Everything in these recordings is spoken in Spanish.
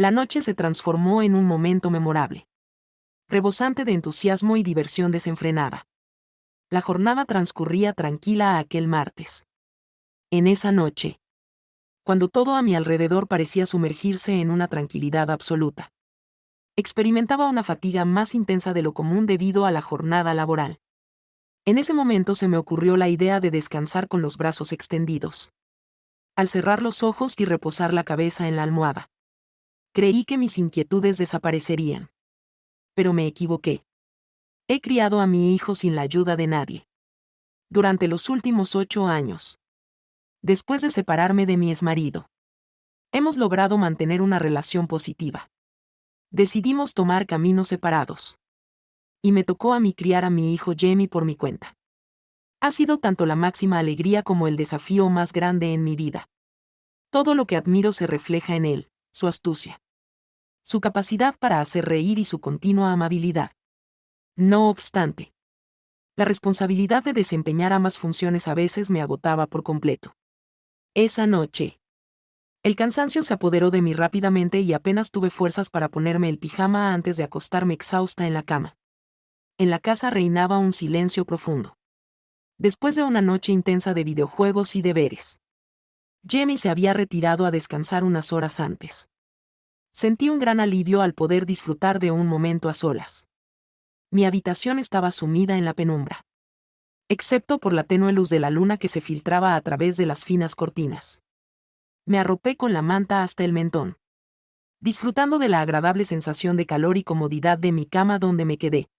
La noche se transformó en un momento memorable, rebosante de entusiasmo y diversión desenfrenada. La jornada transcurría tranquila aquel martes. En esa noche, cuando todo a mi alrededor parecía sumergirse en una tranquilidad absoluta, experimentaba una fatiga más intensa de lo común debido a la jornada laboral. En ese momento se me ocurrió la idea de descansar con los brazos extendidos. Al cerrar los ojos y reposar la cabeza en la almohada, creí que mis inquietudes desaparecerían. Pero me equivoqué. He criado a mi hijo sin la ayuda de nadie. Durante los últimos 8 años. Después de separarme de mi exmarido, hemos logrado mantener una relación positiva. Decidimos tomar caminos separados. Y me tocó a mí criar a mi hijo Jamie por mi cuenta. Ha sido tanto la máxima alegría como el desafío más grande en mi vida. Todo lo que admiro se refleja en él, su astucia, su capacidad para hacer reír y su continua amabilidad. No obstante, la responsabilidad de desempeñar ambas funciones a veces me agotaba por completo. Esa noche, el cansancio se apoderó de mí rápidamente y apenas tuve fuerzas para ponerme el pijama antes de acostarme exhausta en la cama. En la casa reinaba un silencio profundo. Después de una noche intensa de videojuegos y deberes, Jamie se había retirado a descansar unas horas antes. Sentí un gran alivio al poder disfrutar de un momento a solas. Mi habitación estaba sumida en la penumbra, excepto por la tenue luz de la luna que se filtraba a través de las finas cortinas. Me arropé con la manta hasta el mentón, disfrutando de la agradable sensación de calor y comodidad de mi cama donde me quedé,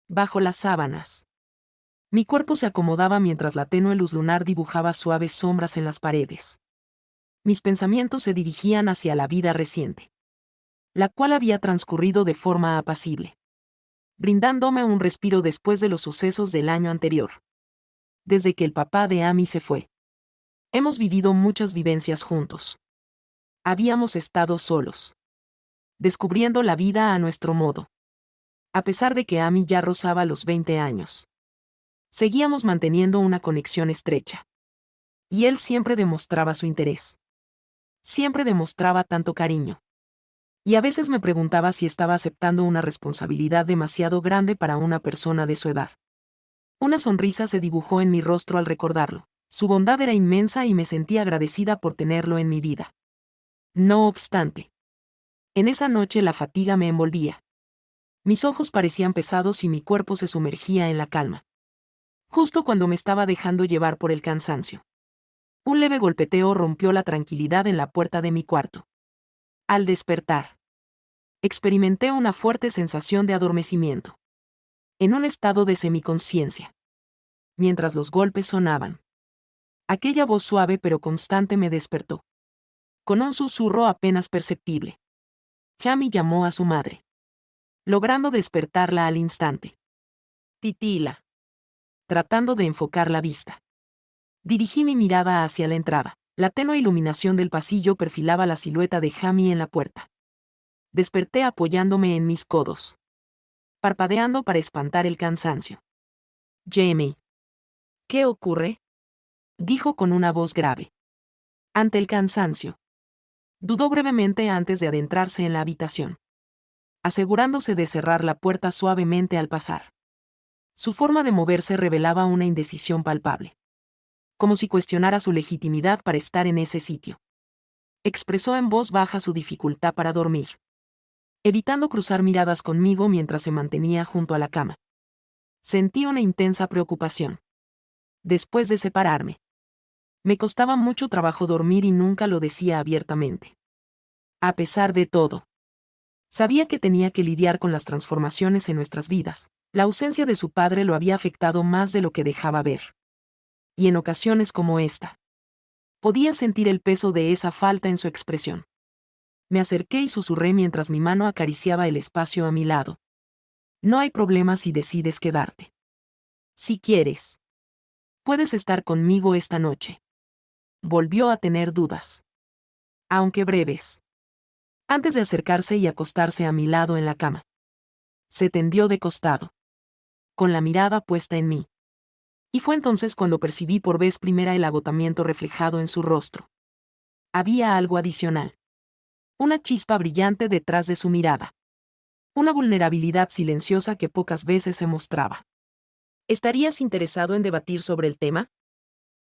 bajo las sábanas. Mi cuerpo se acomodaba mientras la tenue luz lunar dibujaba suaves sombras en las paredes. Mis pensamientos se dirigían hacia la vida reciente, la cual había transcurrido de forma apacible, brindándome un respiro después de los sucesos del año anterior. Desde que el papá de Amy se fue, hemos vivido muchas vivencias juntos. Habíamos estado solos, descubriendo la vida a nuestro modo. A pesar de que Amy ya rozaba los 20 años, seguíamos manteniendo una conexión estrecha. Y él siempre demostraba su interés. Siempre demostraba tanto cariño. Y a veces me preguntaba si estaba aceptando una responsabilidad demasiado grande para una persona de su edad. Una sonrisa se dibujó en mi rostro al recordarlo. Su bondad era inmensa y me sentí agradecida por tenerlo en mi vida. No obstante, en esa noche la fatiga me envolvía. Mis ojos parecían pesados y mi cuerpo se sumergía en la calma. Justo cuando me estaba dejando llevar por el cansancio, un leve golpeteo rompió la tranquilidad en la puerta de mi cuarto. Al despertar, experimenté una fuerte sensación de adormecimiento, en un estado de semiconsciencia. Mientras los golpes sonaban, aquella voz suave pero constante me despertó. Con un susurro apenas perceptible, Jamie llamó a su madre, logrando despertarla al instante. Titila. Tratando de enfocar la vista, dirigí mi mirada hacia la entrada. La tenue iluminación del pasillo perfilaba la silueta de Jamie en la puerta. Desperté apoyándome en mis codos, parpadeando para espantar el cansancio. Jamie. ¿Qué ocurre?, dijo con una voz grave. Ante el cansancio. Dudó brevemente antes de adentrarse en la habitación, asegurándose de cerrar la puerta suavemente al pasar. Su forma de moverse revelaba una indecisión palpable, como si cuestionara su legitimidad para estar en ese sitio. Expresó en voz baja su dificultad para dormir, evitando cruzar miradas conmigo mientras se mantenía junto a la cama. Sentí una intensa preocupación. Después de separarme, me costaba mucho trabajo dormir y nunca lo decía abiertamente. A pesar de todo, sabía que tenía que lidiar con las transformaciones en nuestras vidas. La ausencia de su padre lo había afectado más de lo que dejaba ver. Y en ocasiones como esta, podía sentir el peso de esa falta en su expresión. Me acerqué y susurré mientras mi mano acariciaba el espacio a mi lado. No hay problema si decides quedarte. Si quieres, puedes estar conmigo esta noche. Volvió a tener dudas, aunque breves, antes de acercarse y acostarse a mi lado en la cama. Se tendió de costado, con la mirada puesta en mí. Y fue entonces cuando percibí por vez primera el agotamiento reflejado en su rostro. Había algo adicional. Una chispa brillante detrás de su mirada. Una vulnerabilidad silenciosa que pocas veces se mostraba. ¿Estarías interesado en debatir sobre el tema?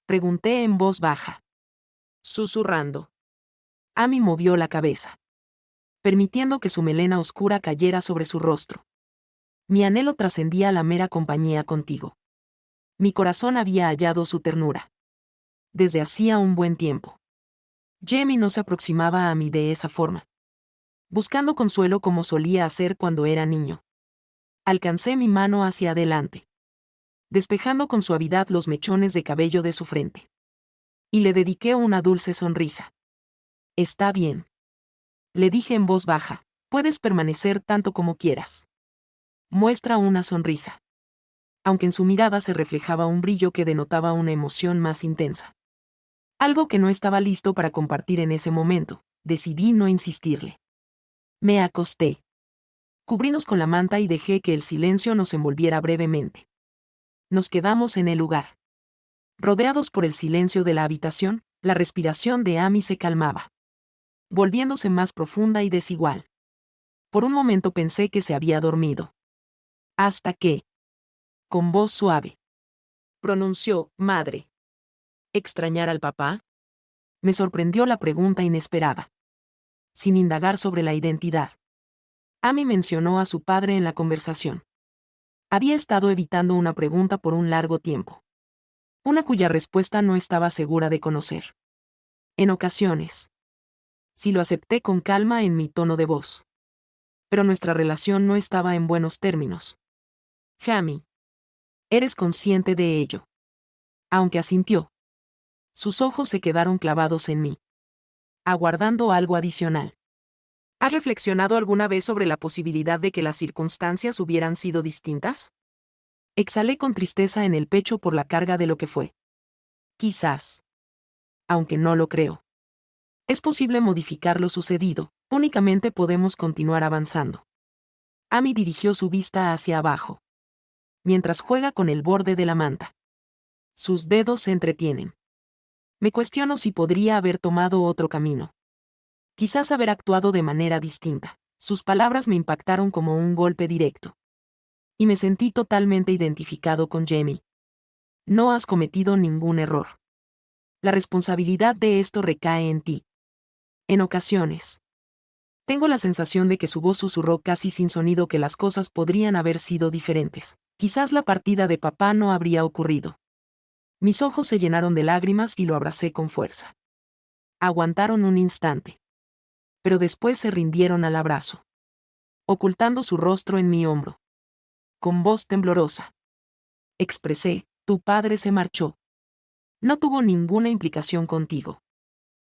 Pregunté en voz baja. Susurrando. Amy movió la cabeza, permitiendo que su melena oscura cayera sobre su rostro. Mi anhelo trascendía la mera compañía contigo. Mi corazón había hallado su ternura. Desde hacía un buen tiempo. Jamie no se aproximaba a mí de esa forma, buscando consuelo como solía hacer cuando era niño. Alcancé mi mano hacia adelante, despejando con suavidad los mechones de cabello de su frente. Y le dediqué una dulce sonrisa. Está bien. Le dije en voz baja, puedes permanecer tanto como quieras. Muestra una sonrisa. Aunque en su mirada se reflejaba un brillo que denotaba una emoción más intensa. Algo que no estaba listo para compartir en ese momento, decidí no insistirle. Me acosté. Cubrínos con la manta y dejé que el silencio nos envolviera brevemente. Nos quedamos en el lugar. Rodeados por el silencio de la habitación, la respiración de Amy se calmaba, volviéndose más profunda y desigual. Por un momento pensé que se había dormido. Hasta que, con voz suave, pronunció, madre. ¿Extrañar al papá? Me sorprendió la pregunta inesperada. Sin indagar sobre la identidad. Amy mencionó a su padre en la conversación. Había estado evitando una pregunta por un largo tiempo. Una cuya respuesta no estaba segura de conocer. En ocasiones. Sí lo acepté con calma en mi tono de voz. Pero nuestra relación no estaba en buenos términos. Jamie. Eres consciente de ello. Aunque asintió. Sus ojos se quedaron clavados en mí. Aguardando algo adicional. ¿Has reflexionado alguna vez sobre la posibilidad de que las circunstancias hubieran sido distintas? Exhalé con tristeza en el pecho por la carga de lo que fue. Quizás. Aunque no lo creo. Es posible modificar lo sucedido, únicamente podemos continuar avanzando. Amy dirigió su vista hacia abajo. Mientras juega con el borde de la manta. Sus dedos se entretienen. Me cuestiono si podría haber tomado otro camino. Quizás haber actuado de manera distinta. Sus palabras me impactaron como un golpe directo. Y me sentí totalmente identificado con Jamie. No has cometido ningún error. La responsabilidad de esto recae en ti. En ocasiones. Tengo la sensación de que su voz susurró casi sin sonido que las cosas podrían haber sido diferentes. Quizás la partida de papá no habría ocurrido. Mis ojos se llenaron de lágrimas y lo abracé con fuerza. Aguantaron un instante. Pero después se rindieron al abrazo. Ocultando su rostro en mi hombro. Con voz temblorosa. Expresé, tu padre se marchó. No tuvo ninguna implicación contigo.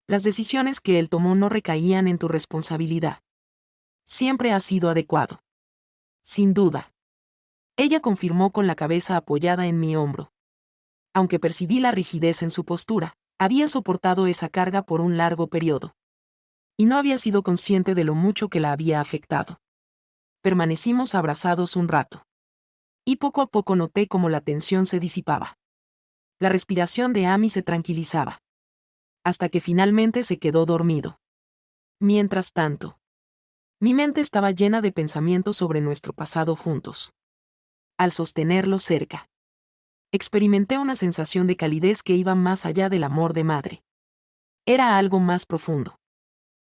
Las decisiones que él tomó no recaían en tu responsabilidad. Siempre has sido adecuado. Sin duda. Ella confirmó con la cabeza apoyada en mi hombro. Aunque percibí la rigidez en su postura, había soportado esa carga por un largo periodo. Y no había sido consciente de lo mucho que la había afectado. Permanecimos abrazados un rato. Y poco a poco noté cómo la tensión se disipaba. La respiración de Amy se tranquilizaba. Hasta que finalmente se quedó dormido. Mientras tanto, mi mente estaba llena de pensamientos sobre nuestro pasado juntos. Al sostenerlo cerca, experimenté una sensación de calidez que iba más allá del amor de madre. Era algo más profundo.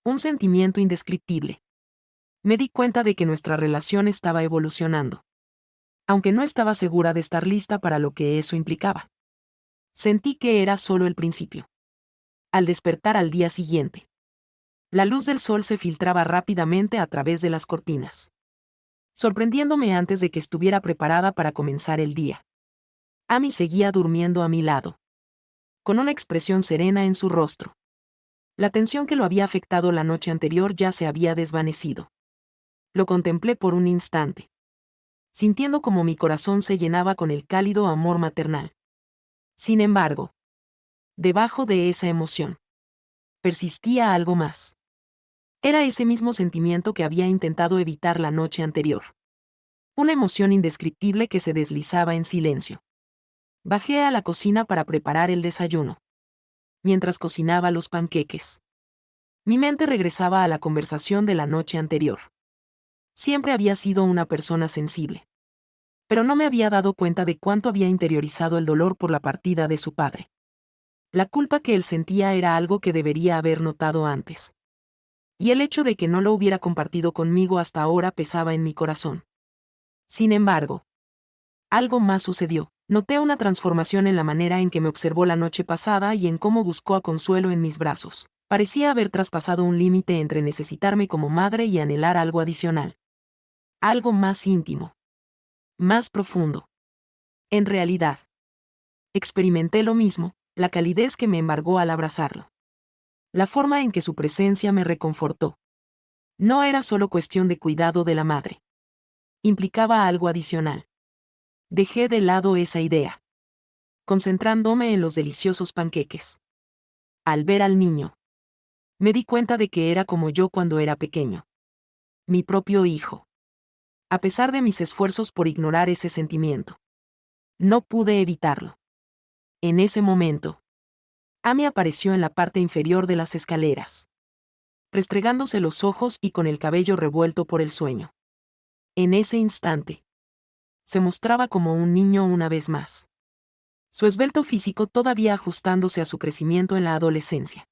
Un sentimiento indescriptible. Me di cuenta de que nuestra relación estaba evolucionando. Aunque no estaba segura de estar lista para lo que eso implicaba. Sentí que era solo el principio. Al despertar al día siguiente, la luz del sol se filtraba rápidamente a través de las cortinas, sorprendiéndome antes de que estuviera preparada para comenzar el día. Amy seguía durmiendo a mi lado, con una expresión serena en su rostro. La tensión que lo había afectado la noche anterior ya se había desvanecido. Lo contemplé por un instante, sintiendo como mi corazón se llenaba con el cálido amor maternal. Sin embargo, debajo de esa emoción, persistía algo más. Era ese mismo sentimiento que había intentado evitar la noche anterior. Una emoción indescriptible que se deslizaba en silencio. Bajé a la cocina para preparar el desayuno. Mientras cocinaba los panqueques, Mi mente regresaba a la conversación de la noche anterior. Siempre había sido una persona sensible. Pero no me había dado cuenta de cuánto había interiorizado el dolor por la partida de su padre. La culpa que él sentía era algo que debería haber notado antes. Y el hecho de que no lo hubiera compartido conmigo hasta ahora pesaba en mi corazón. Sin embargo, algo más sucedió. Noté una transformación en la manera en que me observó la noche pasada y en cómo buscó a consuelo en mis brazos. Parecía haber traspasado un límite entre necesitarme como madre y anhelar algo adicional. Algo más íntimo. Más profundo. En realidad, experimenté lo mismo, la calidez que me embargó al abrazarlo. La forma en que su presencia me reconfortó. No era solo cuestión de cuidado de la madre. Implicaba algo adicional. Dejé de lado esa idea, concentrándome en los deliciosos panqueques. Al ver al niño, me di cuenta de que era como yo cuando era pequeño. Mi propio hijo. A pesar de mis esfuerzos por ignorar ese sentimiento, no pude evitarlo. En ese momento, Amy apareció en la parte inferior de las escaleras, restregándose los ojos y con el cabello revuelto por el sueño. En ese instante, se mostraba como un niño una vez más. Su esbelto físico todavía ajustándose a su crecimiento en la adolescencia.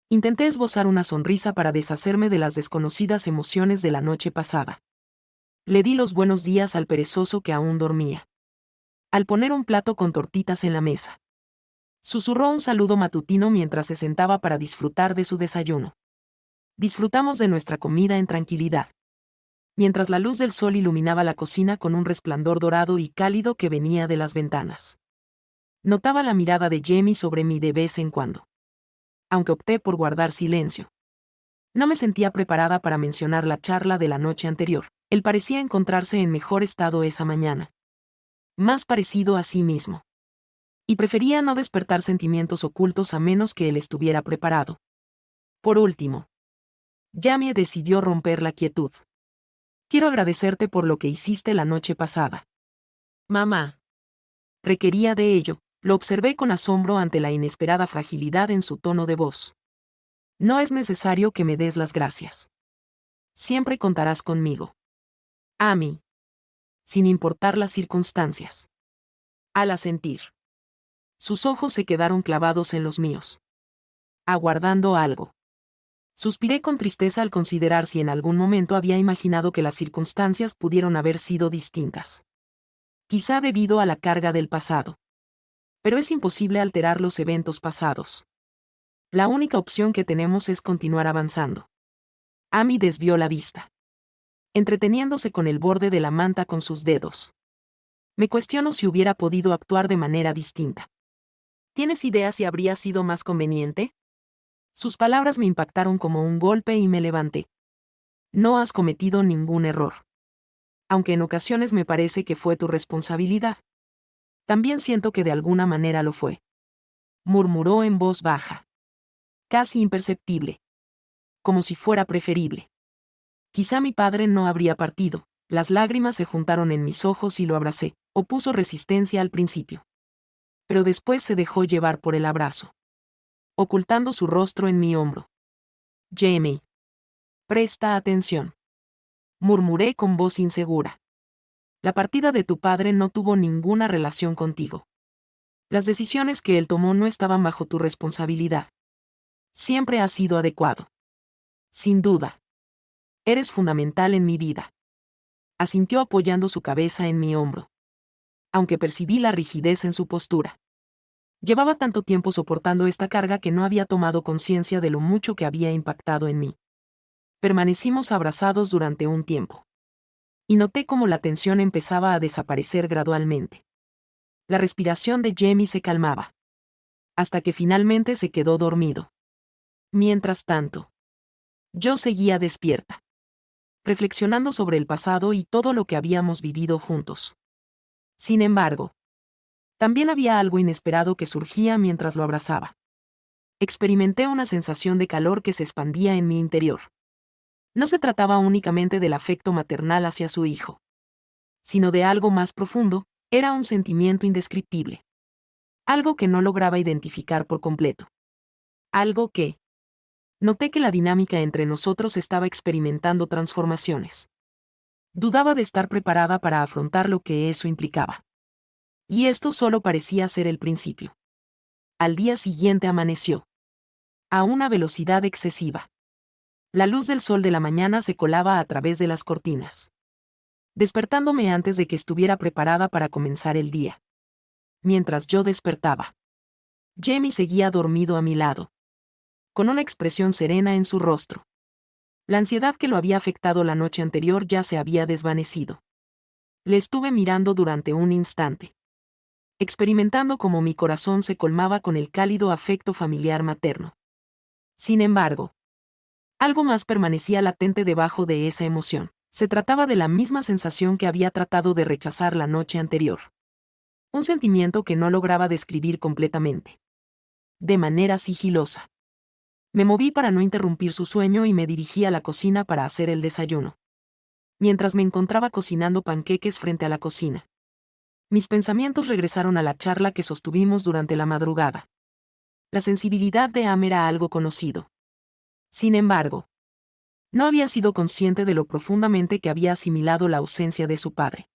Intenté esbozar una sonrisa para deshacerme de las desconocidas emociones de la noche pasada. Le di los buenos días al perezoso que aún dormía. Al poner un plato con tortitas en la mesa, susurró un saludo matutino mientras se sentaba para disfrutar de su desayuno. Disfrutamos de nuestra comida en tranquilidad, mientras la luz del sol iluminaba la cocina con un resplandor dorado y cálido que venía de las ventanas. Notaba la mirada de Jamie sobre mí de vez en cuando. Aunque opté por guardar silencio. No me sentía preparada para mencionar la charla de la noche anterior. Él parecía encontrarse en mejor estado esa mañana. Más parecido a sí mismo. Y prefería no despertar sentimientos ocultos a menos que él estuviera preparado. Por último, Jamie decidió romper la quietud. Quiero agradecerte por lo que hiciste la noche pasada. Mamá. Requería de ello, lo observé con asombro ante la inesperada fragilidad en su tono de voz. No es necesario que me des las gracias. Siempre contarás conmigo. Amy. Sin importar las circunstancias. Al asentir. Sus ojos se quedaron clavados en los míos. Aguardando algo. Suspiré con tristeza al considerar si en algún momento había imaginado que las circunstancias pudieron haber sido distintas. Quizá debido a la carga del pasado. Pero es imposible alterar los eventos pasados. La única opción que tenemos es continuar avanzando. Amy desvió la vista, entreteniéndose con el borde de la manta con sus dedos. Me cuestiono si hubiera podido actuar de manera distinta. ¿Tienes idea si habría sido más conveniente? Sus palabras me impactaron como un golpe y me levanté. No has cometido ningún error. Aunque en ocasiones me parece que fue tu responsabilidad. También siento que de alguna manera lo fue. Murmuró en voz baja. Casi imperceptible. Como si fuera preferible. Quizá mi padre no habría partido. Las lágrimas se juntaron en mis ojos y lo abracé. Opuso resistencia al principio. Pero después se dejó llevar por el abrazo, ocultando su rostro en mi hombro. Jamie. Presta atención. Murmuré con voz insegura. La partida de tu padre no tuvo ninguna relación contigo. Las decisiones que él tomó no estaban bajo tu responsabilidad. Siempre has sido adecuado. Sin duda. Eres fundamental en mi vida. Asintió apoyando su cabeza en mi hombro. Aunque percibí la rigidez en su postura. Llevaba tanto tiempo soportando esta carga que no había tomado conciencia de lo mucho que había impactado en mí. Permanecimos abrazados durante un tiempo. Y noté cómo la tensión empezaba a desaparecer gradualmente. La respiración de Jamie se calmaba. Hasta que finalmente se quedó dormido. Mientras tanto, yo seguía despierta. Reflexionando sobre el pasado y todo lo que habíamos vivido juntos. Sin embargo, también había algo inesperado que surgía mientras lo abrazaba. Experimenté una sensación de calor que se expandía en mi interior. No se trataba únicamente del afecto maternal hacia su hijo, sino de algo más profundo, era un sentimiento indescriptible. Algo que no lograba identificar por completo. Algo que, Noté que la dinámica entre nosotros estaba experimentando transformaciones. Dudaba de estar preparada para afrontar lo que eso implicaba. Y esto solo parecía ser el principio. Al día siguiente amaneció. A una velocidad excesiva. La luz del sol de la mañana se colaba a través de las cortinas, despertándome antes de que estuviera preparada para comenzar el día. Mientras yo despertaba, Jamie seguía dormido a mi lado, con una expresión serena en su rostro. La ansiedad que lo había afectado la noche anterior ya se había desvanecido. Le estuve mirando durante un instante, experimentando cómo mi corazón se colmaba con el cálido afecto familiar materno. Sin embargo, algo más permanecía latente debajo de esa emoción. Se trataba de la misma sensación que había tratado de rechazar la noche anterior. Un sentimiento que no lograba describir completamente. De manera sigilosa. Me moví para no interrumpir su sueño y me dirigí a la cocina para hacer el desayuno. Mientras me encontraba cocinando panqueques frente a la cocina, mis pensamientos regresaron a la charla que sostuvimos durante la madrugada. La sensibilidad de Am era algo conocido. Sin embargo, no había sido consciente de lo profundamente que había asimilado la ausencia de su padre.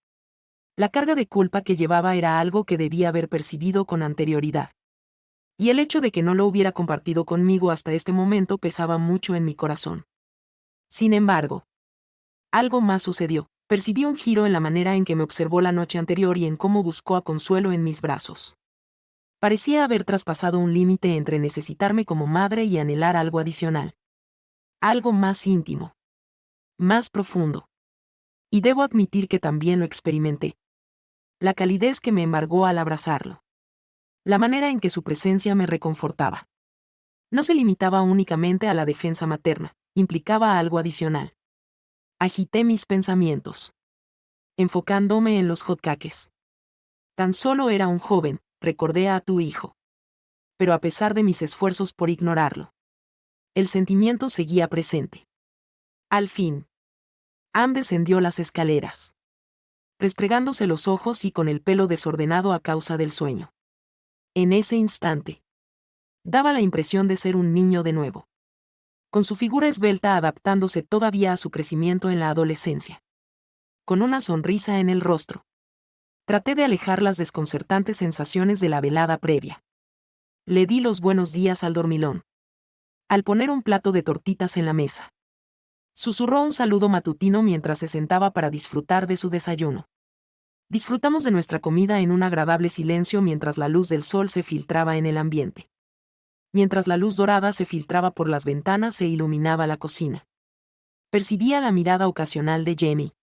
La carga de culpa que llevaba era algo que debía haber percibido con anterioridad. Y el hecho de que no lo hubiera compartido conmigo hasta este momento pesaba mucho en mi corazón. Sin embargo, algo más sucedió. Percibí un giro en la manera en que me observó la noche anterior y en cómo buscó a Consuelo en mis brazos. Parecía haber traspasado un límite entre necesitarme como madre y anhelar algo adicional. Algo más íntimo. Más profundo. Y debo admitir que también lo experimenté. La calidez que me embargó al abrazarlo. La manera en que su presencia me reconfortaba. No se limitaba únicamente a la defensa materna, implicaba algo adicional. Agité mis pensamientos, enfocándome en los hotcakes. Tan solo era un joven, recordé a tu hijo. Pero a pesar de mis esfuerzos por ignorarlo, el sentimiento seguía presente. Al fin, Am descendió las escaleras, restregándose los ojos y con el pelo desordenado a causa del sueño. En ese instante, daba la impresión de ser un niño de nuevo, con su figura esbelta adaptándose todavía a su crecimiento en la adolescencia. Con una sonrisa en el rostro, traté de alejar las desconcertantes sensaciones de la velada previa. Le di los buenos días al dormilón. Al poner un plato de tortitas en la mesa, susurró un saludo matutino mientras se sentaba para disfrutar de su desayuno. Disfrutamos de nuestra comida en un agradable silencio mientras la luz del sol se filtraba en el ambiente. Mientras la luz dorada se filtraba por las ventanas e iluminaba la cocina. Percibía la mirada ocasional de Jamie.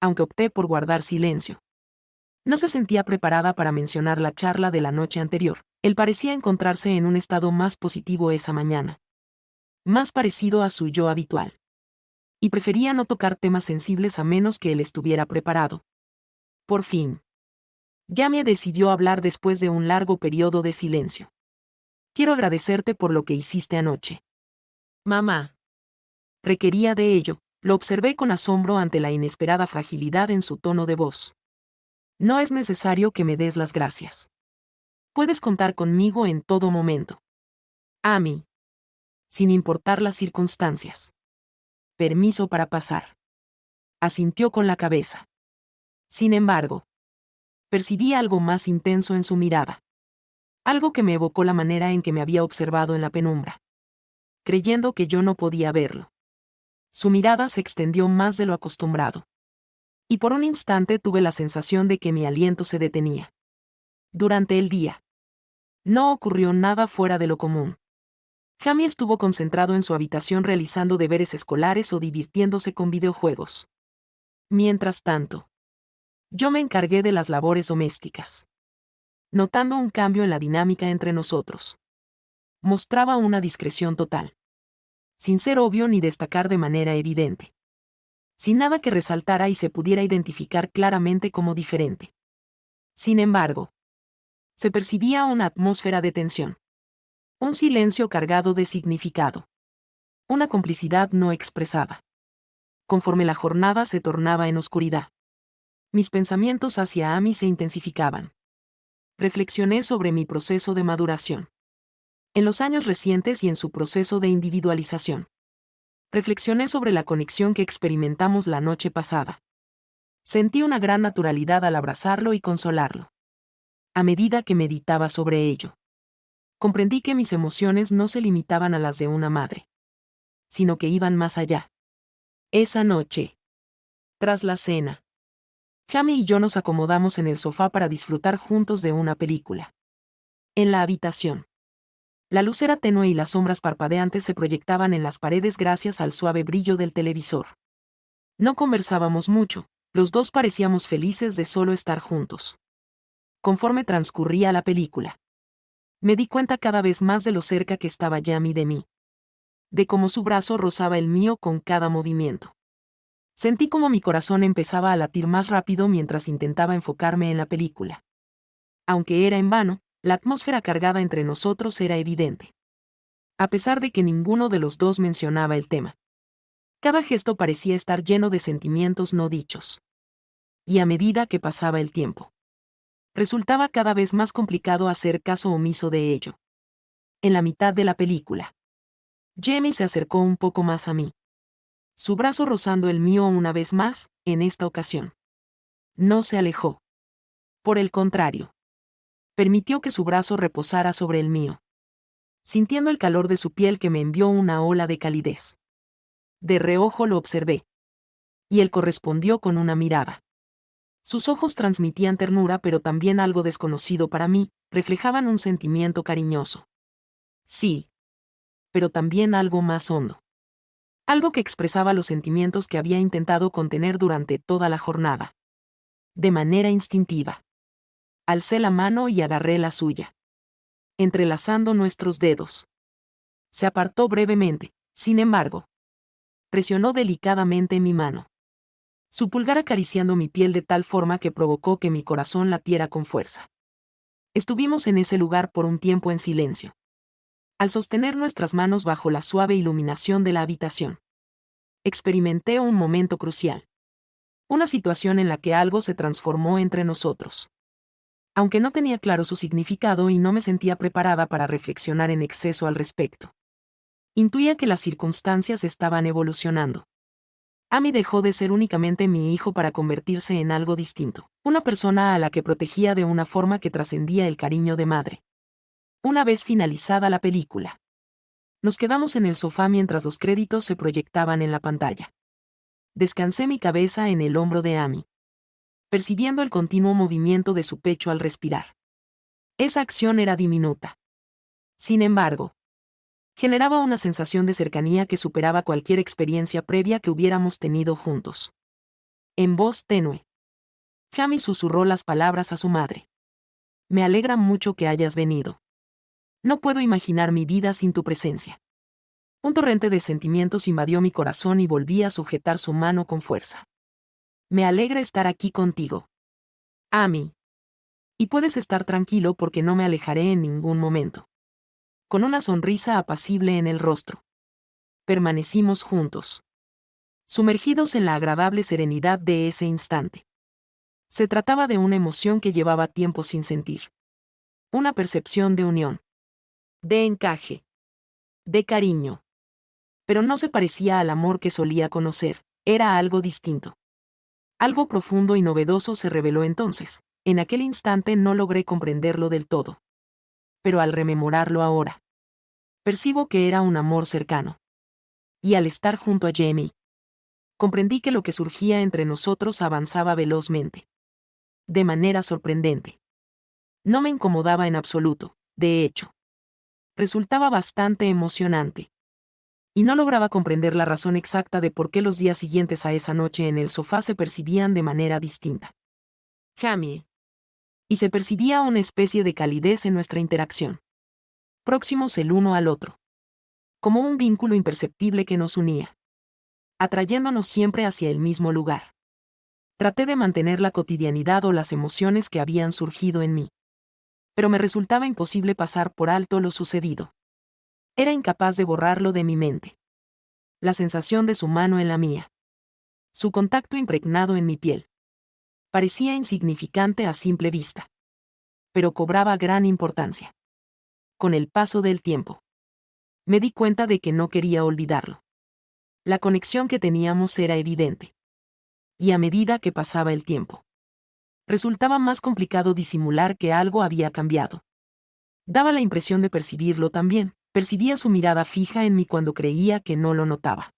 Aunque opté por guardar silencio. No se sentía preparada para mencionar la charla de la noche anterior. Él parecía encontrarse en un estado más positivo esa mañana. Más parecido a su yo habitual. Y prefería no tocar temas sensibles a menos que él estuviera preparado. Por fin. Jamie decidió hablar después de un largo periodo de silencio. Quiero agradecerte por lo que hiciste anoche. Mamá. Requería de ello, lo observé con asombro ante la inesperada fragilidad en su tono de voz. No es necesario que me des las gracias. Puedes contar conmigo en todo momento. Amy. Sin importar las circunstancias. Permiso para pasar. Asintió con la cabeza. Sin embargo, percibí algo más intenso en su mirada. Algo que me evocó la manera en que me había observado en la penumbra. Creyendo que yo no podía verlo. Su mirada se extendió más de lo acostumbrado. Y por un instante tuve la sensación de que mi aliento se detenía. Durante el día. No ocurrió nada fuera de lo común. Jamie estuvo concentrado en su habitación realizando deberes escolares o divirtiéndose con videojuegos. Mientras tanto, yo me encargué de las labores domésticas. Notando un cambio en la dinámica entre nosotros. Mostraba una discreción total. Sin ser obvio ni destacar de manera evidente. Sin nada que resaltara y se pudiera identificar claramente como diferente. Sin embargo, se percibía una atmósfera de tensión. Un silencio cargado de significado. Una complicidad no expresada. Conforme la jornada se tornaba en oscuridad, mis pensamientos hacia Amy se intensificaban. Reflexioné sobre mi proceso de maduración. en los años recientes y en su proceso de individualización. Reflexioné sobre la conexión que experimentamos la noche pasada. Sentí una gran naturalidad al abrazarlo y consolarlo. A medida que meditaba sobre ello, comprendí que mis emociones no se limitaban a las de una madre, sino que iban más allá. Esa noche, tras la cena, Jamie y yo nos acomodamos en el sofá para disfrutar juntos de una película. En la habitación, la luz era tenue y las sombras parpadeantes se proyectaban en las paredes gracias al suave brillo del televisor. No conversábamos mucho, los dos parecíamos felices de solo estar juntos. Conforme transcurría la película, me di cuenta cada vez más de lo cerca que estaba Jamie de mí, de cómo su brazo rozaba el mío con cada movimiento. Sentí como mi corazón empezaba a latir más rápido mientras intentaba enfocarme en la película. Aunque era en vano, la atmósfera cargada entre nosotros era evidente. A pesar de que ninguno de los dos mencionaba el tema, cada gesto parecía estar lleno de sentimientos no dichos. Y a medida que pasaba el tiempo, resultaba cada vez más complicado hacer caso omiso de ello. En la mitad de la película, Jamie se acercó un poco más a mí, su brazo rozando el mío una vez más, en esta ocasión. No se alejó. Por el contrario, permitió que su brazo reposara sobre el mío, sintiendo el calor de su piel que me envió una ola de calidez. De reojo lo observé, y él correspondió con una mirada. Sus ojos transmitían ternura pero también algo desconocido para mí, reflejaban un sentimiento cariñoso. Sí, pero también algo más hondo. Algo que expresaba los sentimientos que había intentado contener durante toda la jornada. De manera instintiva, alcé la mano y agarré la suya, entrelazando nuestros dedos. Se apartó brevemente, sin embargo. Presionó delicadamente mi mano, su pulgar acariciando mi piel de tal forma que provocó que mi corazón latiera con fuerza. Estuvimos en ese lugar por un tiempo en silencio, al sostener nuestras manos bajo la suave iluminación de la habitación. Experimenté un momento crucial. Una situación en la que algo se transformó entre nosotros. Aunque no tenía claro su significado y no me sentía preparada para reflexionar en exceso al respecto. Intuía que las circunstancias estaban evolucionando. Amy dejó de ser únicamente mi hijo para convertirse en algo distinto, una persona a la que protegía de una forma que trascendía el cariño de madre. Una vez finalizada la película, nos quedamos en el sofá mientras los créditos se proyectaban en la pantalla. Descansé mi cabeza en el hombro de Amy, percibiendo el continuo movimiento de su pecho al respirar. Esa acción era diminuta. Sin embargo, generaba una sensación de cercanía que superaba cualquier experiencia previa que hubiéramos tenido juntos. En voz tenue, Jamie susurró las palabras a su madre. Me alegra mucho que hayas venido. No puedo imaginar mi vida sin tu presencia. Un torrente de sentimientos invadió mi corazón y volví a sujetar su mano con fuerza. Me alegra estar aquí contigo, Amy. Y puedes estar tranquilo porque no me alejaré en ningún momento. Con una sonrisa apacible en el rostro. Permanecimos juntos, sumergidos en la agradable serenidad de ese instante. Se trataba de una emoción que llevaba tiempo sin sentir. Una percepción de unión, de encaje, de cariño. Pero no se parecía al amor que solía conocer, era algo distinto. Algo profundo y novedoso se reveló entonces. En aquel instante no logré comprenderlo del todo. Pero al rememorarlo ahora, percibo que era un amor cercano. Y al estar junto a Jamie, comprendí que lo que surgía entre nosotros avanzaba velozmente. De manera sorprendente. No me incomodaba en absoluto, de hecho. Resultaba bastante emocionante. Y no lograba comprender la razón exacta de por qué los días siguientes a esa noche en el sofá se percibían de manera distinta. Jamie. Y se percibía una especie de calidez en nuestra interacción. Próximos el uno al otro. Como un vínculo imperceptible que nos unía. Atrayéndonos siempre hacia el mismo lugar. Traté de mantener la cotidianidad o las emociones que habían surgido en mí. Pero me resultaba imposible pasar por alto lo sucedido. Era incapaz de borrarlo de mi mente. La sensación de su mano en la mía. Su contacto impregnado en mi piel. Parecía insignificante a simple vista. Pero cobraba gran importancia. Con el paso del tiempo, me di cuenta de que no quería olvidarlo. La conexión que teníamos era evidente. Y a medida que pasaba el tiempo, resultaba más complicado disimular que algo había cambiado. Daba la impresión de percibirlo también, percibía su mirada fija en mí cuando creía que no lo notaba.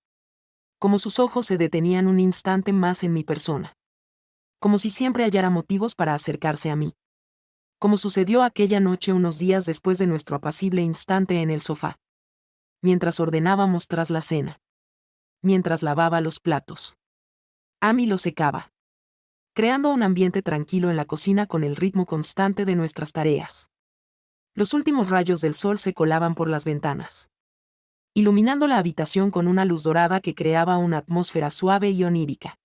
Como sus ojos se detenían un instante más en mi persona. Como si siempre hallara motivos para acercarse a mí. Como sucedió aquella noche unos días después de nuestro apacible instante en el sofá. Mientras ordenábamos tras la cena. Mientras lavaba los platos. Amy los secaba. Creando un ambiente tranquilo en la cocina con el ritmo constante de nuestras tareas. Los últimos rayos del sol se colaban por las ventanas, iluminando la habitación con una luz dorada que creaba una atmósfera suave y onírica.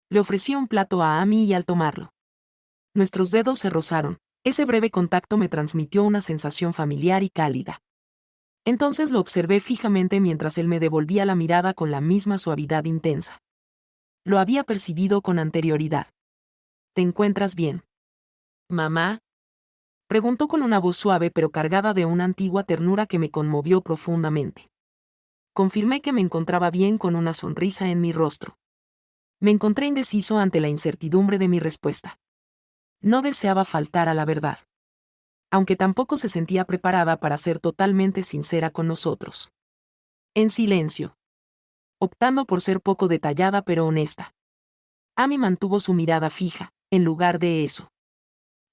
Le ofrecí un plato a Amy y al tomarlo, nuestros dedos se rozaron. Ese breve contacto me transmitió una sensación familiar y cálida. Entonces lo observé fijamente mientras él me devolvía la mirada con la misma suavidad intensa. Lo había percibido con anterioridad. ¿Te encuentras bien, mamá?, preguntó con una voz suave pero cargada de una antigua ternura que me conmovió profundamente. Confirmé que me encontraba bien con una sonrisa en mi rostro. Me encontré indeciso ante la incertidumbre de mi respuesta. No deseaba faltar a la verdad. Aunque tampoco se sentía preparada para ser totalmente sincera con nosotros. En silencio. Optando por ser poco detallada pero honesta. Amy mantuvo su mirada fija, en lugar de eso.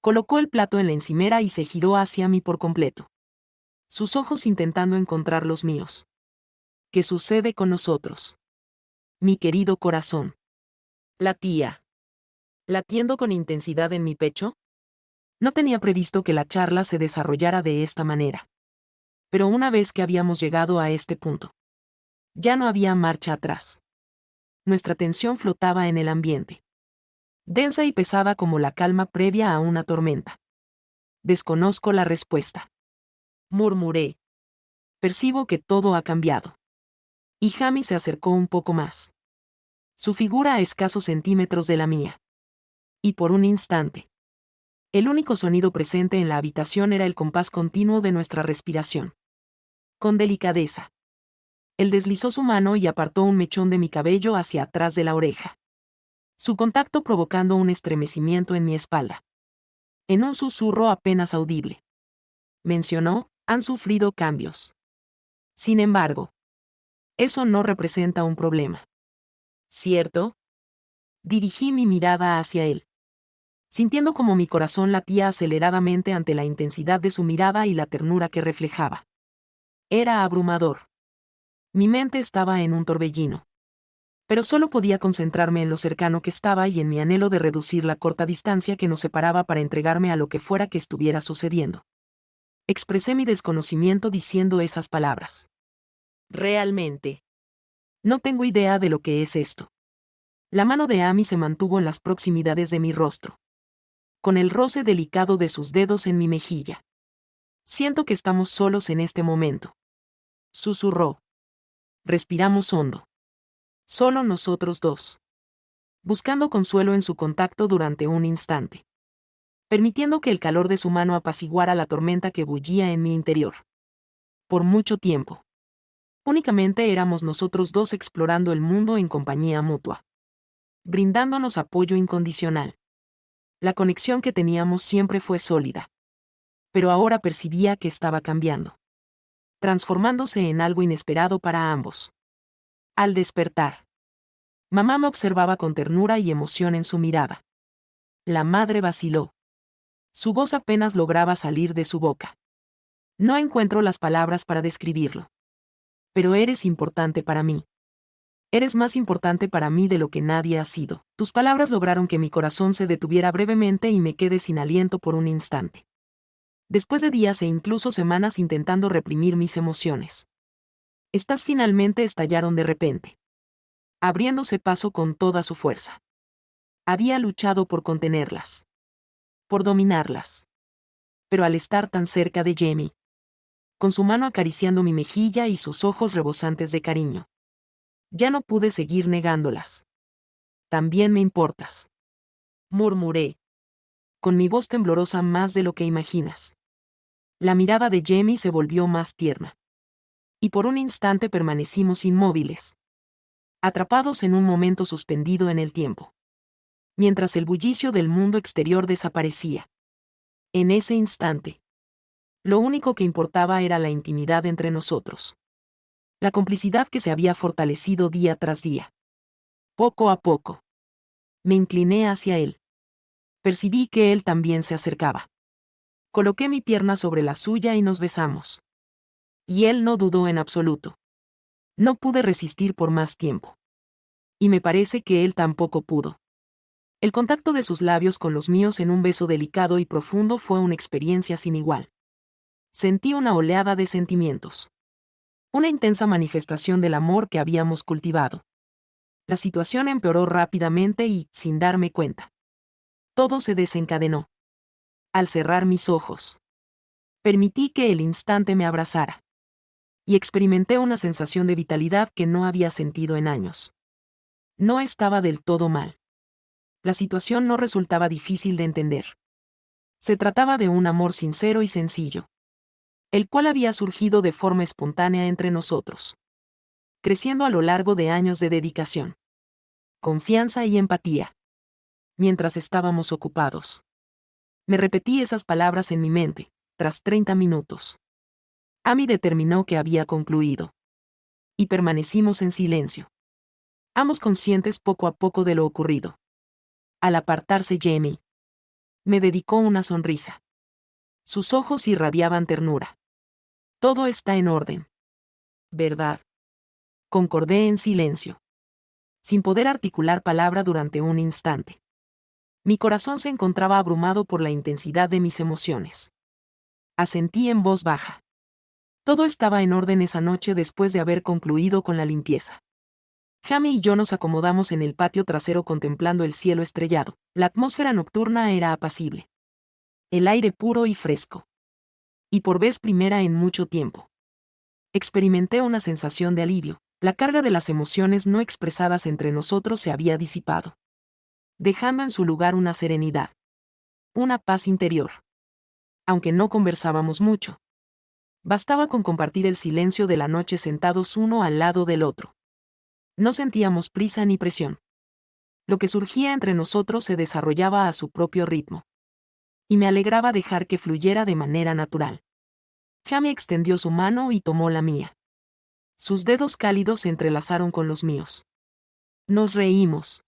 Colocó el plato en la encimera y se giró hacia mí por completo. Sus ojos intentando encontrar los míos. ¿Qué sucede con nosotros? Mi querido corazón. Latía. ¿Latiendo con intensidad en mi pecho? No tenía previsto que la charla se desarrollara de esta manera. Pero una vez que habíamos llegado a este punto, ya no había marcha atrás. Nuestra tensión flotaba en el ambiente. Densa y pesada como la calma previa a una tormenta. Desconozco la respuesta. Murmuré. Percibo que todo ha cambiado. Y Amy se acercó un poco más. Su figura a escasos centímetros de la mía. Y por un instante. El único sonido presente en la habitación era el compás continuo de nuestra respiración. Con delicadeza. Él deslizó su mano y apartó un mechón de mi cabello hacia atrás de la oreja. Su contacto provocando un estremecimiento en mi espalda. En un susurro apenas audible. Mencionó, han sufrido cambios. Sin embargo, eso no representa un problema. ¿Cierto? Dirigí mi mirada hacia él. Sintiendo como mi corazón latía aceleradamente ante la intensidad de su mirada y la ternura que reflejaba. Era abrumador. Mi mente estaba en un torbellino. Pero solo podía concentrarme en lo cercano que estaba y en mi anhelo de reducir la corta distancia que nos separaba para entregarme a lo que fuera que estuviera sucediendo. Expresé mi desconocimiento diciendo esas palabras. Realmente. No tengo idea de lo que es esto. La mano de Amy se mantuvo en las proximidades de mi rostro. Con el roce delicado de sus dedos en mi mejilla. Siento que estamos solos en este momento. Susurró. Respiramos hondo. Solo nosotros dos. Buscando consuelo en su contacto durante un instante. Permitiendo que el calor de su mano apaciguara la tormenta que bullía en mi interior. Por mucho tiempo. Únicamente éramos nosotros dos explorando el mundo en compañía mutua. Brindándonos apoyo incondicional. La conexión que teníamos siempre fue sólida. Pero ahora percibía que estaba cambiando. Transformándose en algo inesperado para ambos. Al despertar, mamá me observaba con ternura y emoción en su mirada. La madre vaciló. Su voz apenas lograba salir de su boca. No encuentro las palabras para describirlo. Pero eres importante para mí. Eres más importante para mí de lo que nadie ha sido. Tus palabras lograron que mi corazón se detuviera brevemente y me quedé sin aliento por un instante. Después de días e incluso semanas intentando reprimir mis emociones. Estas finalmente estallaron de repente. Abriéndose paso con toda su fuerza. Había luchado por contenerlas. Por dominarlas. Pero al estar tan cerca de Jamie. Con su mano acariciando mi mejilla y sus ojos rebosantes de cariño. Ya no pude seguir negándolas. También me importas. Murmuré. Con mi voz temblorosa más de lo que imaginas. La mirada de Jamie se volvió más tierna. Y por un instante permanecimos inmóviles, atrapados en un momento suspendido en el tiempo, mientras el bullicio del mundo exterior desaparecía. En ese instante, lo único que importaba era la intimidad entre nosotros. La complicidad que se había fortalecido día tras día. Poco a poco, me incliné hacia él. Percibí que él también se acercaba. Coloqué mi pierna sobre la suya y nos besamos. Y él no dudó en absoluto. No pude resistir por más tiempo. Y me parece que él tampoco pudo. El contacto de sus labios con los míos en un beso delicado y profundo fue una experiencia sin igual. Sentí una oleada de sentimientos. Una intensa manifestación del amor que habíamos cultivado. La situación empeoró rápidamente y, sin darme cuenta, todo se desencadenó. Al cerrar mis ojos, permití que el instante me abrazara. Y experimenté una sensación de vitalidad que no había sentido en años. No estaba del todo mal. La situación no resultaba difícil de entender. Se trataba de un amor sincero y sencillo, el cual había surgido de forma espontánea entre nosotros, creciendo a lo largo de años de dedicación, confianza y empatía. Mientras estábamos ocupados, me repetí esas palabras en mi mente, tras 30 minutos. Amy determinó que había concluido. Y permanecimos en silencio. Ambos conscientes poco a poco de lo ocurrido. Al apartarse Jamie, me dedicó una sonrisa. Sus ojos irradiaban ternura. Todo está en orden. ¿Verdad? Concordé en silencio, sin poder articular palabra durante un instante. Mi corazón se encontraba abrumado por la intensidad de mis emociones. Asentí en voz baja. Todo estaba en orden esa noche después de haber concluido con la limpieza. Jamie y yo nos acomodamos en el patio trasero contemplando el cielo estrellado. La atmósfera nocturna era apacible. El aire puro y fresco. Y por vez primera en mucho tiempo, experimenté una sensación de alivio. La carga de las emociones no expresadas entre nosotros se había disipado, dejando en su lugar una serenidad, una paz interior. Aunque no conversábamos mucho, bastaba con compartir el silencio de la noche sentados uno al lado del otro. No sentíamos prisa ni presión. Lo que surgía entre nosotros se desarrollaba a su propio ritmo. Y me alegraba dejar que fluyera de manera natural. Jamie extendió su mano y tomó la mía. Sus dedos cálidos se entrelazaron con los míos. Nos reímos,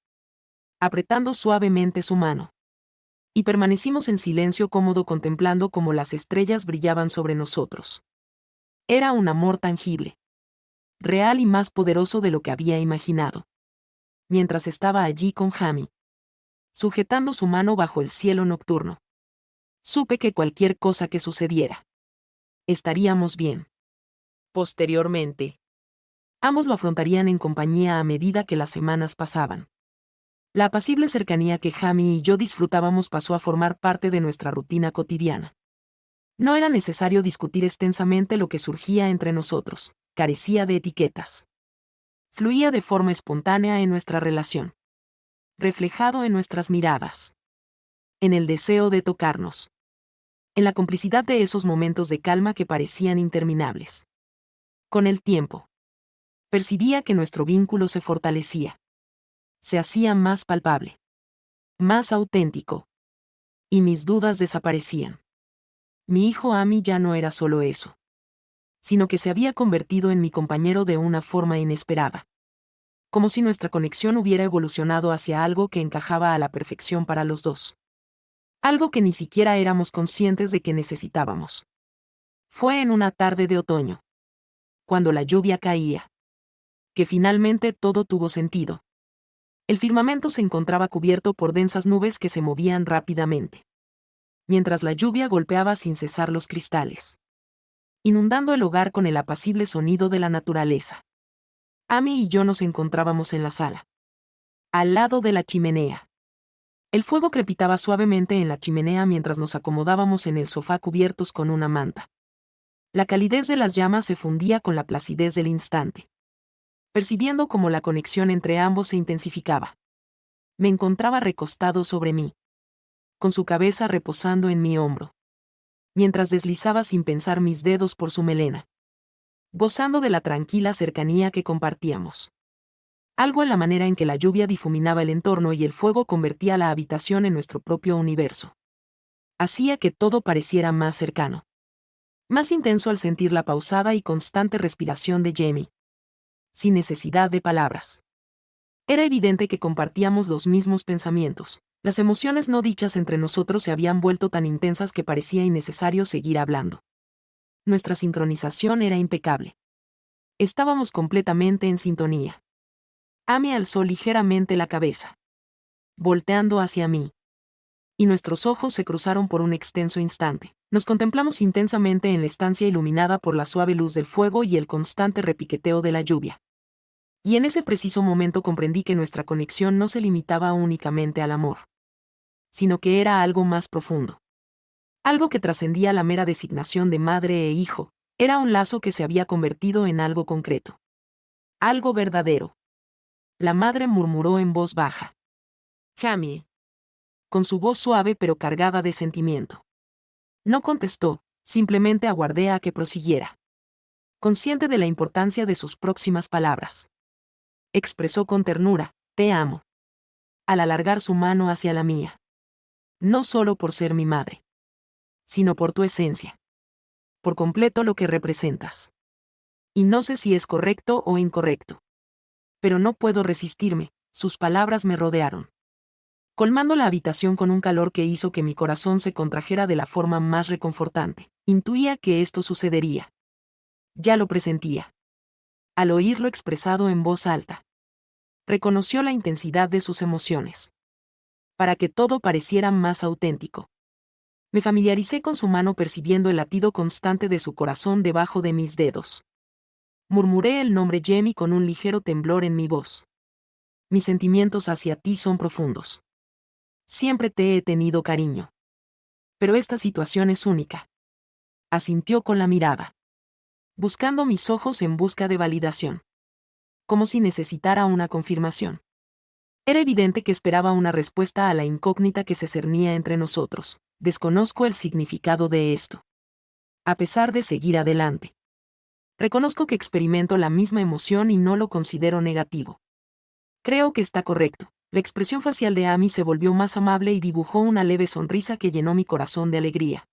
apretando suavemente su mano. Y permanecimos en silencio cómodo contemplando cómo las estrellas brillaban sobre nosotros. Era un amor tangible, real y más poderoso de lo que había imaginado. Mientras estaba allí con Jamie, sujetando su mano bajo el cielo nocturno, supe que cualquier cosa que sucediera, estaríamos bien. Posteriormente, ambos lo afrontarían en compañía a medida que las semanas pasaban. La apacible cercanía que Jamie y yo disfrutábamos pasó a formar parte de nuestra rutina cotidiana. No era necesario discutir extensamente lo que surgía entre nosotros, carecía de etiquetas. Fluía de forma espontánea en nuestra relación, reflejado en nuestras miradas, en el deseo de tocarnos, en la complicidad de esos momentos de calma que parecían interminables. Con el tiempo, percibía que nuestro vínculo se fortalecía. Se hacía más palpable, más auténtico. Y mis dudas desaparecían. Mi hijo Amy ya no era solo eso, sino que se había convertido en mi compañero de una forma inesperada. Como si nuestra conexión hubiera evolucionado hacia algo que encajaba a la perfección para los dos. Algo que ni siquiera éramos conscientes de que necesitábamos. Fue en una tarde de otoño, cuando la lluvia caía, que finalmente todo tuvo sentido. El firmamento se encontraba cubierto por densas nubes que se movían rápidamente, mientras la lluvia golpeaba sin cesar los cristales, inundando el hogar con el apacible sonido de la naturaleza. Amy y yo nos encontrábamos en la sala, al lado de la chimenea. El fuego crepitaba suavemente en la chimenea mientras nos acomodábamos en el sofá cubiertos con una manta. La calidez de las llamas se fundía con la placidez del instante, percibiendo cómo la conexión entre ambos se intensificaba. Me encontraba recostado sobre mí, con su cabeza reposando en mi hombro. mientras deslizaba sin pensar mis dedos por su melena, gozando de la tranquila cercanía que compartíamos. Algo en la manera en que la lluvia difuminaba el entorno y el fuego convertía la habitación en nuestro propio universo. Hacía que todo pareciera más cercano. Más intenso al sentir la pausada y constante respiración de Jamie. Sin necesidad de palabras. Era evidente que compartíamos los mismos pensamientos. Las emociones no dichas entre nosotros se habían vuelto tan intensas que parecía innecesario seguir hablando. Nuestra sincronización era impecable. Estábamos completamente en sintonía. Amy alzó ligeramente la cabeza, volteando hacia mí. Y nuestros ojos se cruzaron por un extenso instante. Nos contemplamos intensamente en la estancia iluminada por la suave luz del fuego y el constante repiqueteo de la lluvia. Y en ese preciso momento comprendí que nuestra conexión no se limitaba únicamente al amor, sino que era algo más profundo. Algo que trascendía la mera designación de madre e hijo. Era un lazo que se había convertido en algo concreto. Algo verdadero. La madre murmuró en voz baja. Jamie. Con su voz suave pero cargada de sentimiento. No contestó, simplemente aguardé a que prosiguiera. Consciente de la importancia de sus próximas palabras. Expresó con ternura, te amo. Al alargar su mano hacia la mía. No solo por ser mi madre, sino por tu esencia. Por completo lo que representas. Y no sé si es correcto o incorrecto. Pero no puedo resistirme, sus palabras me rodearon, colmando la habitación con un calor que hizo que mi corazón se contrajera de la forma más reconfortante. Intuía que esto sucedería. Ya lo presentía. Al oírlo expresado en voz alta. Reconoció la intensidad de sus emociones. Para que todo pareciera más auténtico. Me familiaricé con su mano percibiendo el latido constante de su corazón debajo de mis dedos. Murmuré el nombre Jamie con un ligero temblor en mi voz. Mis sentimientos hacia ti son profundos. Siempre te he tenido cariño. Pero esta situación es única. Asintió con la mirada. Buscando mis ojos en busca de validación. Como si necesitara una confirmación. Era evidente que esperaba una respuesta a la incógnita que se cernía entre nosotros. Desconozco el significado de esto. A pesar de seguir adelante. Reconozco que experimento la misma emoción y no lo considero negativo. Creo que está correcto. La expresión facial de Amy se volvió más amable y dibujó una leve sonrisa que llenó mi corazón de alegría.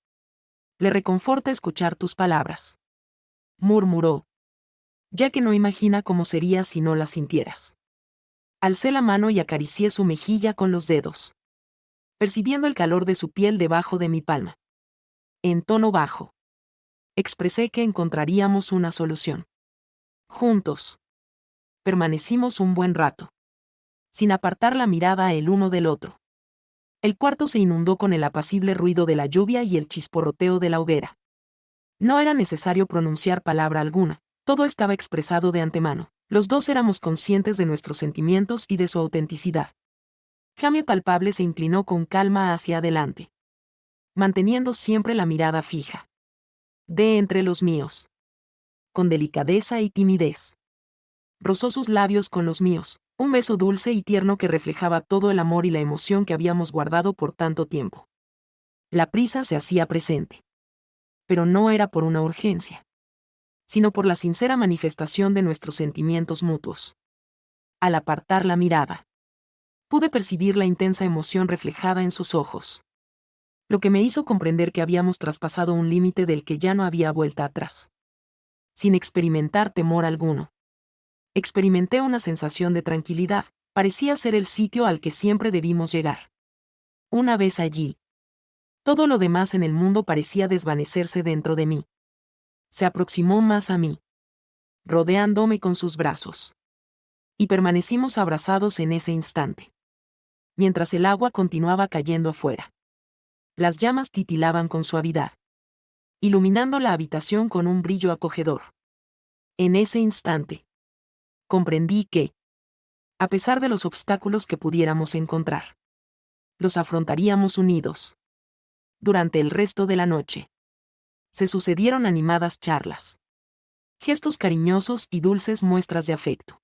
Le reconforta escuchar tus palabras. Murmuró. Ya que no imagina cómo sería si no las sintieras. Alcé la mano y acaricié su mejilla con los dedos. Percibiendo el calor de su piel debajo de mi palma. En tono bajo. Expresé que encontraríamos una solución. Juntos. Permanecimos un buen rato. Sin apartar la mirada el uno del otro. El cuarto se inundó con el apacible ruido de la lluvia y el chisporroteo de la hoguera. No era necesario pronunciar palabra alguna, todo estaba expresado de antemano. Los dos éramos conscientes de nuestros sentimientos y de su autenticidad. Jamie palpable se inclinó con calma hacia adelante. Manteniendo siempre la mirada fija. De entre los míos. Con delicadeza y timidez. Rozó sus labios con los míos, un beso dulce y tierno que reflejaba todo el amor y la emoción que habíamos guardado por tanto tiempo. La prisa se hacía presente. Pero no era por una urgencia, sino por la sincera manifestación de nuestros sentimientos mutuos. Al apartar la mirada, pude percibir la intensa emoción reflejada en sus ojos. Lo que me hizo comprender que habíamos traspasado un límite del que ya no había vuelta atrás. Sin experimentar temor alguno. Experimenté una sensación de tranquilidad, parecía ser el sitio al que siempre debimos llegar. Una vez allí, todo lo demás en el mundo parecía desvanecerse dentro de mí. Se aproximó más a mí, rodeándome con sus brazos. Y permanecimos abrazados en ese instante. Mientras el agua continuaba cayendo afuera. Las llamas titilaban con suavidad, iluminando la habitación con un brillo acogedor. En ese instante, comprendí que, a pesar de los obstáculos que pudiéramos encontrar, los afrontaríamos unidos. Durante el resto de la noche, se sucedieron animadas charlas. Gestos cariñosos y dulces muestras de afecto.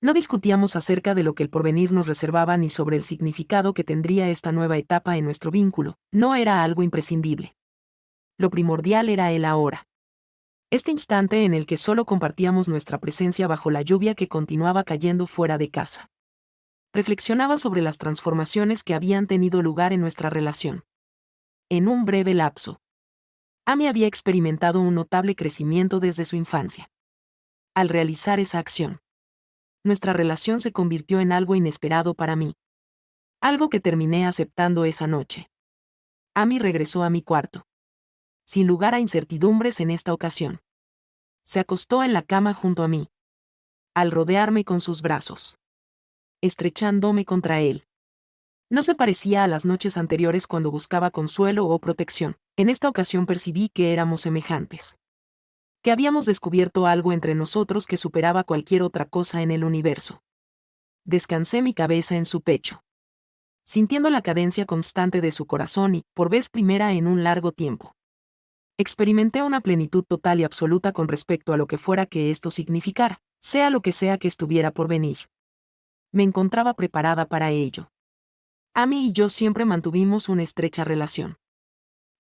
No discutíamos acerca de lo que el porvenir nos reservaba ni sobre el significado que tendría esta nueva etapa en nuestro vínculo, no era algo imprescindible. Lo primordial era el ahora. Este instante en el que solo compartíamos nuestra presencia bajo la lluvia que continuaba cayendo fuera de casa. Reflexionaba sobre las transformaciones que habían tenido lugar en nuestra relación. En un breve lapso, Amy había experimentado un notable crecimiento desde su infancia. Al realizar esa acción, nuestra relación se convirtió en algo inesperado para mí. Algo que terminé aceptando esa noche. Amy regresó a mi cuarto. Sin lugar a incertidumbres en esta ocasión. Se acostó en la cama junto a mí. Al rodearme con sus brazos. Estrechándome contra él. No se parecía a las noches anteriores cuando buscaba consuelo o protección. En esta ocasión percibí que éramos semejantes. Que habíamos descubierto algo entre nosotros que superaba cualquier otra cosa en el universo. Descansé mi cabeza en su pecho. Sintiendo la cadencia constante de su corazón y, por vez primera en un largo tiempo, experimenté una plenitud total y absoluta con respecto a lo que fuera que esto significara, sea lo que sea que estuviera por venir. Me encontraba preparada para ello. Amy y yo siempre mantuvimos una estrecha relación.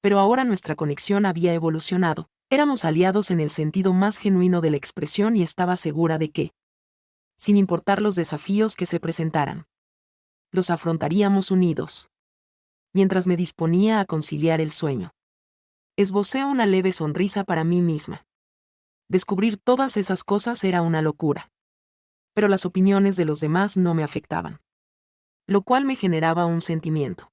Pero ahora nuestra conexión había evolucionado, éramos aliados en el sentido más genuino de la expresión y estaba segura de que, sin importar los desafíos que se presentaran, los afrontaríamos unidos. Mientras me disponía a conciliar el sueño, esbocé una leve sonrisa para mí misma. Descubrir todas esas cosas era una locura. Pero las opiniones de los demás no me afectaban. Lo cual me generaba un sentimiento